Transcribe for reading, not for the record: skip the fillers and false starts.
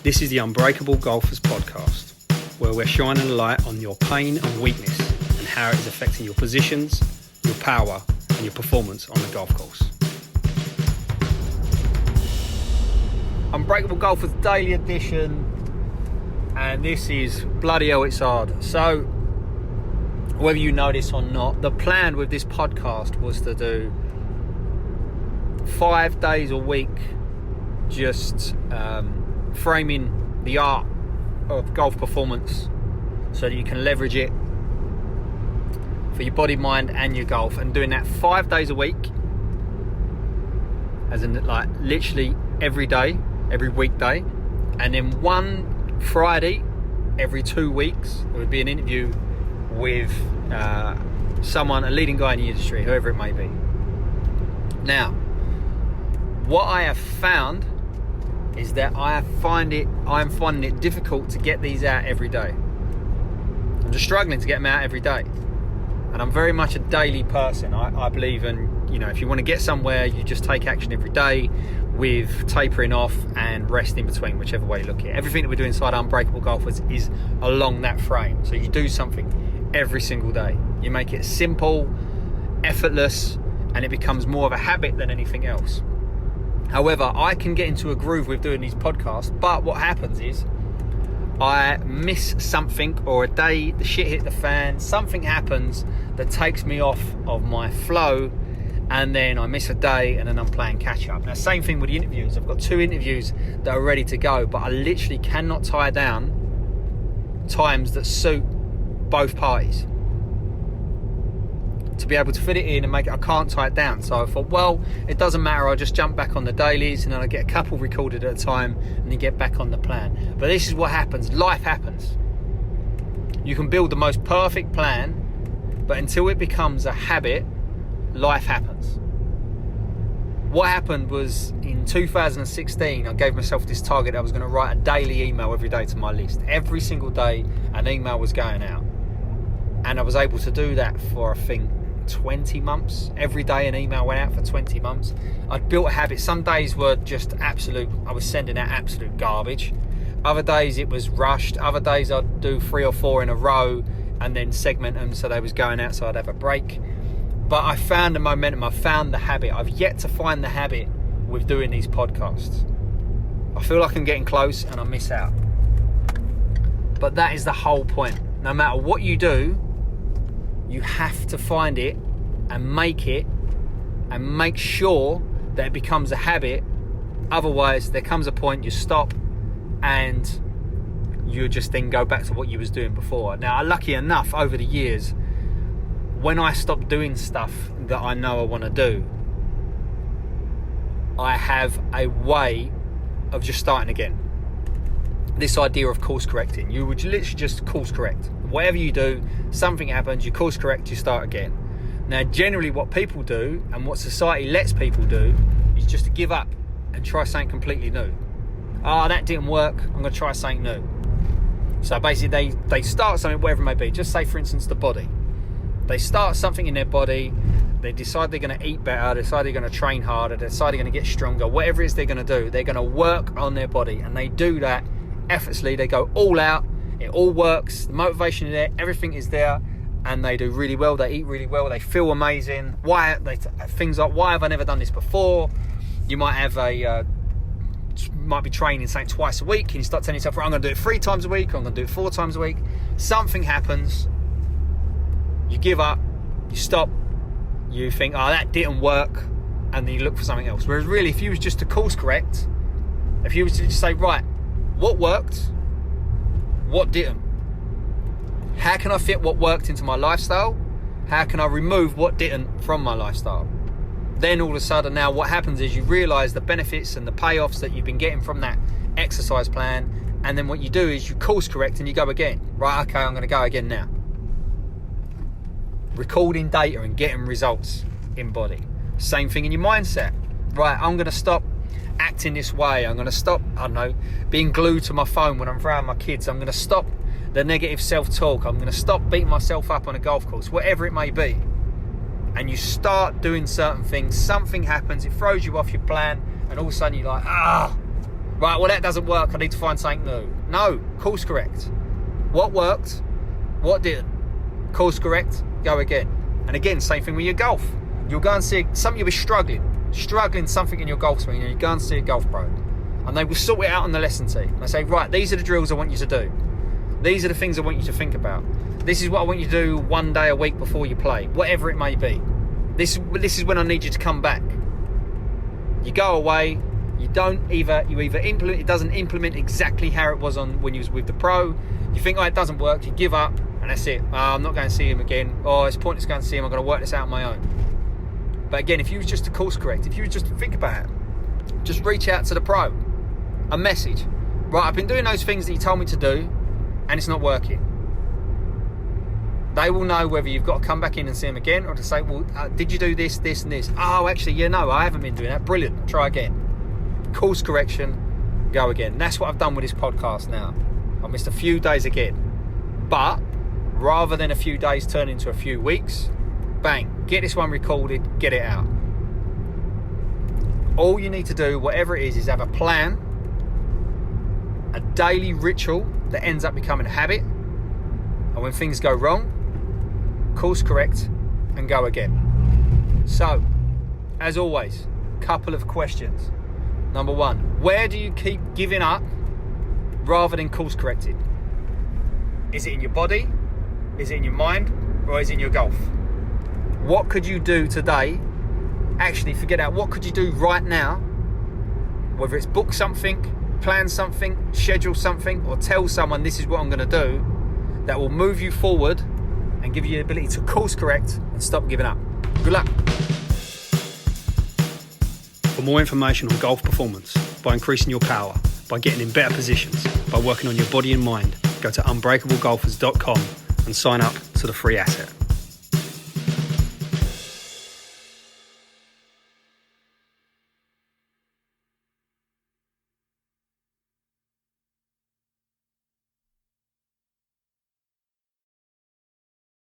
This is the Unbreakable Golfers podcast, where we're shining a light on your pain and weakness and how it is affecting your positions, your power, and your performance on the golf course. Unbreakable Golfers Daily Edition, and this is bloody hell, it's hard. So, whether you know this or not, the plan with this podcast was to do 5 days a week, just framing the art of golf performance so that you can leverage it for your body, mind and your golf, and doing that 5 days a week, as in like literally every day, every weekday, and then one Friday every 2 weeks there would be an interview with someone, a leading guy in the industry, whoever it may be. Now, what I have found is that I'm finding it difficult to get these out every day. I'm just struggling to get them out every day. And I'm very much a daily person. I believe in, if you want to get somewhere, you just take action every day with tapering off and rest in between, whichever way you look at it. Everything that we do inside Unbreakable Golfers is along that frame. So you do something every single day. You make it simple, effortless, and it becomes more of a habit than anything else. However, I can get into a groove with doing these podcasts, but what happens is I miss something, or a day the shit hit the fan, something happens that takes me off of my flow, and then I miss a day and then I'm playing catch up. Now, same thing with the interviews. I've got 2 interviews that are ready to go, but I literally cannot tie down times that suit both parties to be able to fit it in and make it. I can't tie it down. So I thought, well, it doesn't matter, I'll just jump back on the dailies and then I get a couple recorded at a time and then get back on the plan. But this is what happens. Life happens. You can build the most perfect plan, but until it becomes a habit, life happens. What happened was in 2016, I gave myself this target. I was going to write a daily email every day to my list. Every single day an email was going out, and I was able to do that for, I think, 20 months. Every day an email went out for 20 months. I'd built a habit. Some days were just absolute, I was sending out absolute garbage. Other days it was rushed. Other days I'd do 3 or 4 in a row and then segment them so they was going out, so I'd have a break. But I found the momentum, I found the habit. I've yet to find the habit with doing these podcasts. I feel like I'm getting close and I miss out. But that is the whole point. No matter what you do, you have to find it and make sure that it becomes a habit. Otherwise, there comes a point you stop and you just then go back to what you was doing before. Now, lucky enough, over the years, when I stop doing stuff that I know I want to do, I have a way of just starting again. This idea of course correcting. You would literally just course correct. Whatever you do, something happens, you course correct, you start again. Now, generally what people do and what society lets people do is just to give up and try something completely new. That didn't work, I'm going to try something new. So basically they start something, whatever it may be. Just say, for instance, the body. They start something in their body, they decide they're going to eat better, they decide they're going to train harder, they decide they're going to get stronger. Whatever it is they're going to do, they're going to work on their body, and they do that effortlessly. They go all out, it all works, the motivation is there, everything is there, and they do really well, they eat really well, they feel amazing. Things like, why have I never done this before? You might have might be training something twice a week, and you start telling yourself, right, I'm going to do it 3 times a week, or I'm going to do it 4 times a week. Something happens, you give up, you stop, you think, that didn't work, and then you look for something else. Whereas really, if you was just to course correct, if you was to just say, right, what worked, what didn't? How can I fit what worked into my lifestyle? How can I remove what didn't from my lifestyle? Then all of a sudden now what happens is you realise the benefits and the payoffs that you've been getting from that exercise plan, and then what you do is you course correct and you go again. Right, okay, I'm going to go again now. Recording data and getting results in body. Same thing in your mindset. Right, I'm going to stop acting this way. I'm going to stop, being glued to my phone when I'm around my kids. I'm going to stop the negative self-talk. I'm going to stop beating myself up on a golf course, whatever it may be. And you start doing certain things, something happens, it throws you off your plan, and all of a sudden you're like, Right, well, that doesn't work. I need to find something new. No, course correct. What worked? What didn't? Course correct, go again. And again, same thing with your golf. You'll go and see something, you'll be struggling something in your golf swing, and you go and see a golf pro. And they will sort it out on the lesson team. They say, right, these are the drills I want you to do. These are the things I want you to think about. This is what I want you to do one day a week before you play, whatever it may be. This is when I need you to come back. You go away, you either implement, it doesn't implement exactly how it was on when you was with the pro. You think, oh, it doesn't work, you give up, and that's it. Oh, I'm not going to see him again. Oh, it's pointless going to see him, I'm going to work this out on my own. But again, if you was just to course correct, if you was just to think about it, just reach out to the pro. A message. Right, I've been doing those things that you told me to do, and it's not working. They will know whether you've got to come back in and see them again, or to say, well, did you do this, this, and this? Oh, actually, yeah, no, I haven't been doing that. Brilliant. I'll try again. Course correction, go again. That's what I've done with this podcast now. I missed a few days again. But rather than a few days turn into a few weeks, bang, get this one recorded, get it out. All you need to do, whatever it is have a plan, a daily ritual that ends up becoming a habit, and when things go wrong, course correct and go again. So, as always, couple of questions. Number one, where do you keep giving up rather than course correcting? Is it in your body? Is it in your mind? Or is it in your golf? What could you do today? Actually, forget out. What could you do right now? Whether it's book something, plan something, schedule something, or tell someone this is what I'm going to do, that will move you forward and give you the ability to course correct and stop giving up. Good luck. For more information on golf performance, by increasing your power, by getting in better positions, by working on your body and mind, go to unbreakablegolfers.com and sign up to the free asset.